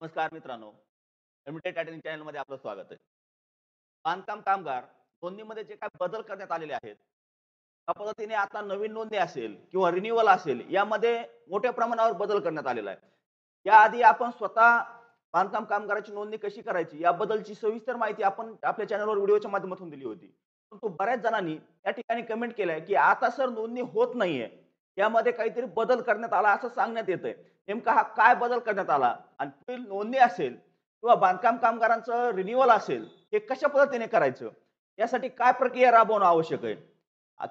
नमस्कार मित्रांनो. Emitted tightening चॅनलमध्ये आपलं स्वागत आहे. बांधकाम कामगार नोंदणीमध्ये जे काही बदल करण्यात आलेले आहेत, त्या पद्धतीने आता नवीन नोंदणी असेल किंवा रिन्युअल असेल, यामध्ये मोठ्या प्रमाणावर बदल करण्यात आलेला आहे. याआधी आपण स्वतः बांधकाम कामगाराची नोंदणी कशी करायची याबद्दलची सविस्तर माहिती आपण आपल्या चॅनलवर व्हिडिओच्या माध्यमातून दिली होती. परंतु बऱ्याच जणांनी या ठिकाणी कमेंट केलंय, की आता सर नोंदणी होत नाहीये. यामध्ये काहीतरी बदल करण्यात आला असं सांगण्यात येतंय. नेमका हा काय बदल करण्यात आला आणि पुढील नोंदणी असेल किंवा बांधकाम कामगारांचं रिन्युअल असेल, हे कशा पद्धतीने करायचं? यासाठी काय प्रक्रिया राबवणं आवश्यक आहे?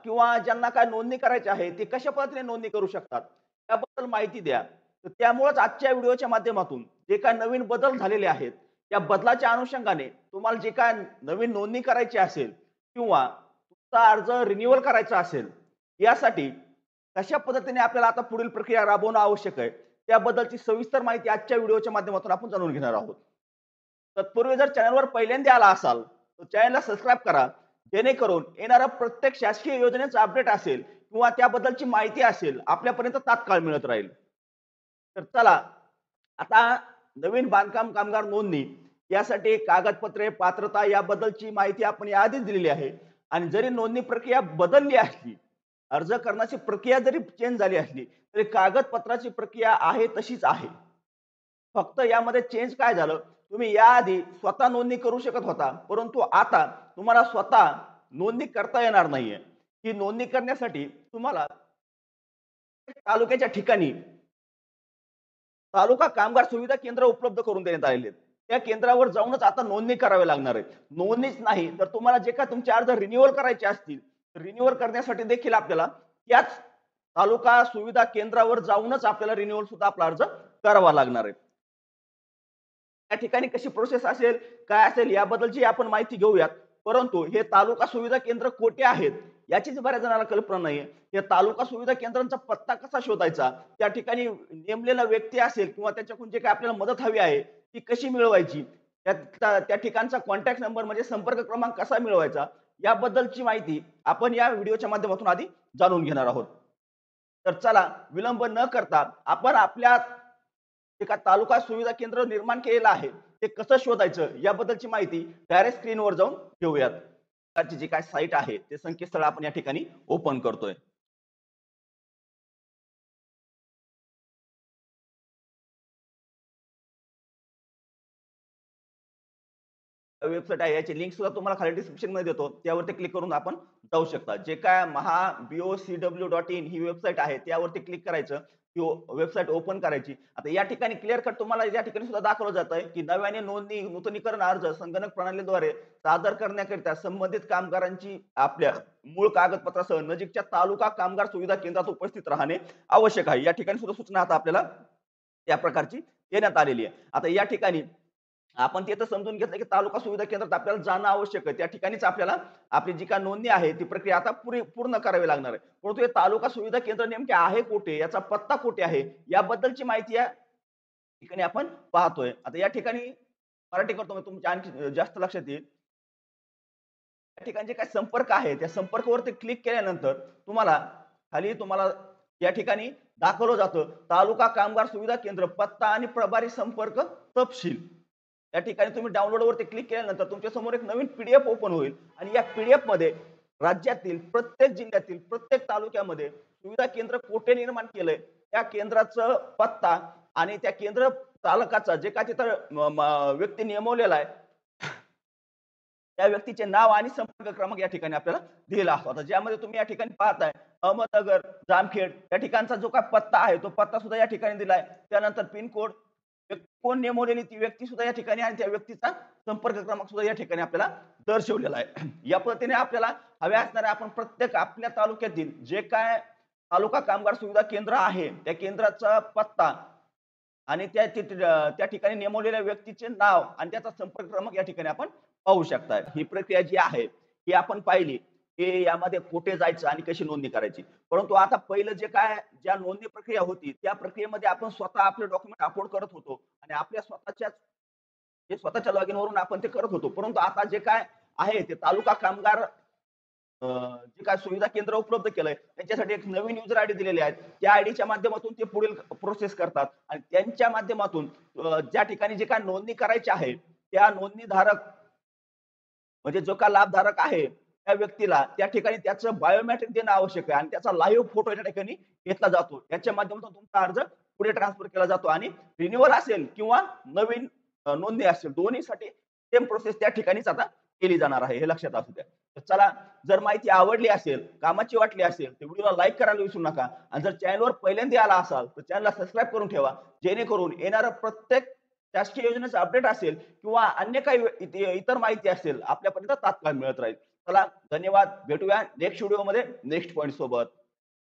किंवा ज्यांना काय नोंदणी करायची आहे, ते कशा पद्धतीने नोंदणी करू शकतात? त्याबद्दल माहिती द्या. तर त्यामुळेच आजच्या व्हिडिओच्या माध्यमातून जे काही नवीन बदल झालेले आहेत, या बदलाच्या अनुषंगाने तुम्हाला जे काय नवीन नोंदणी करायची असेल किंवा तुमचा अर्ज रिन्युअल करायचा असेल, यासाठी कशा पद्धतीने आपल्याला आता पुढील प्रक्रिया राबवणं आवश्यक आहे, त्याबद्दलची सविस्तर माहिती आजच्या व्हिडिओच्या माध्यमातून आपण जाणून घेणार आहोत. तत्पूर्वी जर चॅनलवर पहिल्यांदा आला असाल, तर चॅनलला सबस्क्राईब करा. जेणेकरून येणाऱ्या प्रत्येक शासकीय योजनेचा अपडेट असेल किंवा त्याबद्दलची माहिती असेल, आपल्यापर्यंत तात्काळ मिळत राहील. तर चला, आता नवीन बांधकाम कामगार नोंदणी यासाठी कागदपत्रे, पात्रता याबद्दलची माहिती आपण याआधीच दिलेली आहे. आणि जरी नोंदणी प्रक्रिया बदलली असली, अर्ज करण्याची प्रक्रिया जरी चेंज झाली असली, तरी कागदपत्राची प्रक्रिया आहे तशीच आहे. फक्त यामध्ये चेंज काय झालं, तुम्ही याआधी स्वतः नोंदणी करू शकत होता, परंतु आता तुम्हाला स्वतः नोंदणी करता येणार नाहीये. ही नोंदणी करण्यासाठी तुम्हाला तालुक्याच्या ठिकाणी तालुका कामगार सुविधा केंद्र उपलब्ध करून देण्यात आलेले आहेत. त्या केंद्रावर जाऊनच आता नोंदणी करावी लागणार आहे. नोंदणीच नाही तर तुम्हाला जे काही तुमचे अर्ज रिन्युअल करायचे असतील, रिन्युअल करण्यासाठी देखील आपल्याला त्याच तालुका सुविधा केंद्रावर जाऊनच आपल्याला रिन्युअल सुद्धा आपला अर्ज करावा लागणार आहे. त्या ठिकाणी कशी प्रोसेस असेल, काय असेल याबद्दलची आपण माहिती घेऊयात. परंतु हे तालुका सुविधा केंद्र कोठे आहेत, याचीच बऱ्याच जणांना कल्पना नाहीये. या तालुका सुविधा केंद्रांचा पत्ता कसा शोधायचा, त्या ठिकाणी नेमलेला व्यक्ती असेल किंवा त्याच्याकडून जे काही आपल्याला मदत हवी आहे, ती कशी मिळवायची, त्या त्या त्या ठिकाणचा कॉन्टॅक्ट नंबर म्हणजे संपर्क क्रमांक कसा मिळवायचा, याबद्दलची माहिती आपण या व्हिडिओच्या माध्यमातून आधी जाणून घेणार आहोत. तर चला, विलंब न करता आपण आपल्या एका तालुका सुविधा केंद्र निर्माण केलेलं आहे, ते कसं शोधायचं याबद्दलची माहिती डायरेक्ट स्क्रीनवर जाऊन घेऊयात. त्याची जी काय साईट आहे, ते संकेतस्थळ आपण या ठिकाणी ओपन करतोय. वेबसाईट आहे, याची लिंक सुद्धा तुम्हाला खाली डिस्क्रिप्शन मध्ये देतो. त्यावरती क्लिक करून आपण जाऊ शकता. जे काय BOCW.in ही वेबसाईट आहे, त्यावरती क्लिक करायचं. ती वेबसाईट ओपन करायची. आता या ठिकाणी क्लिअर कट तुम्हाला या ठिकाणी सुद्धा दाखवलं जात आहे, की नव्याने नोंदणी नूतनीकरण अर्ज संगणक प्रणालीद्वारे सादर करण्याकरिता संबंधित कामगारांची आपल्या मूळ कागदपत्रासह नजीकच्या तालुका कामगार सुविधा केंद्रात उपस्थित राहणे आवश्यक आहे. या ठिकाणी सुद्धा सूचना आता आपल्याला त्या प्रकारची देण्यात आलेली आहे. आता या ठिकाणी आपण ते तर समजून घेतलं, की तालुका सुविधा केंद्रात आपल्याला जाणं आवश्यक आहे. त्या ठिकाणीच आपल्याला आपली जी काही नोंदणी आहे, ती प्रक्रिया आता पूर्ण करावी लागणार आहे. परंतु हे तालुका सुविधा केंद्र नेमके आहे कुठे? याचा पत्ता कुठे आहे? याबद्दलची माहिती या ठिकाणी आपण पाहतोय. आता या ठिकाणी मराठी करतो मी तुमच्या आणखी जास्त लक्षात येईल. त्या ठिकाणी जे काही संपर्क आहे, त्या संपर्कवरती क्लिक केल्यानंतर तुम्हाला या ठिकाणी दाखवलं जातं, तालुका कामगार सुविधा केंद्र, पत्ता आणि प्रभारी संपर्क तपशील. या ठिकाणी तुम्ही डाउनलोडवरती क्लिक केल्यानंतर तुमच्या समोर एक नवीन पीडीएफ ओपन होईल आणि या पीडीएफ मध्ये राज्यातील प्रत्येक जिल्ह्यातील प्रत्येक तालुक्यामध्ये सुविधा केंद्र कोठे निर्माण केलंय, त्या केंद्राचं पत्ता आणि त्या केंद्र चालकाचा जे काय तिथं व्यक्ती नेमवलेला आहे, त्या व्यक्तीचे नाव आणि संपर्क क्रमांक या ठिकाणी आपल्याला दिलेला असतो. आता ज्यामध्ये तुम्ही या ठिकाणी पाहताय अहमदनगर, जामखेड या ठिकाणचा जो काही पत्ता आहे, तो पत्ता सुद्धा या ठिकाणी दिलाय. त्यानंतर पिन कोड, कोण नेमवलेली ती व्यक्ती सुद्धा या ठिकाणी आणि त्या व्यक्तीचा संपर्क क्रमांक सुद्धा या ठिकाणी आपल्याला दर्शवलेला आहे. या पद्धतीने आपल्याला हव्या असणाऱ्या आपण प्रत्येक आपल्या तालुक्यातील जे काय तालुका कामगार सुविधा केंद्र आहे, त्या केंद्राचा पत्ता आणि त्या ठिकाणी नेमवलेल्या व्यक्तीचे नाव आणि त्याचा संपर्क क्रमांक या ठिकाणी आपण पाहू शकता. ही प्रक्रिया जी आहे, ही आपण पाहिली, की यामध्ये कुठे जायचं आणि कशी नोंदणी करायची. परंतु आता पहिलं ज्या नोंदणी प्रक्रिया होती, त्या प्रक्रियेमध्ये आपण स्वतः आपले डॉक्युमेंट अपलोड करत होतो आणि आपल्या स्वतःच्या लॉगिन वरून आपण ते करत होतो. परंतु आता जे काय आहे, ते तालुका कामगार जे काय सुविधा केंद्र उपलब्ध केलंय त्यांच्यासाठी एक नवीन युजर आयडी दिलेले आहेत. त्या आयडीच्या माध्यमातून ते पुढील प्रोसेस करतात आणि त्यांच्या माध्यमातून ज्या ठिकाणी जे काय नोंदणी करायची आहे, त्या नोंदणीधारक म्हणजे जो का लाभधारक आहे, त्या व्यक्तीला त्या ठिकाणी त्याचं बायोमेट्रिक देणं आवश्यक आहे आणि त्याचा लाईव्ह फोटो त्या ठिकाणी घेतला जातो. याच्या माध्यमातून तुमचा अर्ज पुढे ट्रान्सफर केला जातो आणि रिन्युअल असेल किंवा नवीन नोंदणी असेल दोन्हीसाठी सेम प्रोसेस त्या ठिकाणीच आता केली जाणार आहे. हे लक्षात असू द्या. तर चला, जर माहिती आवडली असेल, कामाची वाटली असेल, तर व्हिडिओला लाईक करायला विसरू नका आणि जर चॅनलवर पहिल्यांदा आला असाल, तर चॅनलला सबस्क्राईब करून ठेवा. जेणेकरून येणारं प्रत्येक शासकीय योजनेचं अपडेट असेल किंवा अन्य काही इतर माहिती असेल आपल्यापर्यंत तात्काळ मिळत राहील. चला, धन्यवाद. भेटूया नेक्स्ट व्हिडिओमध्ये नेक्स्ट पॉइंट सोबत.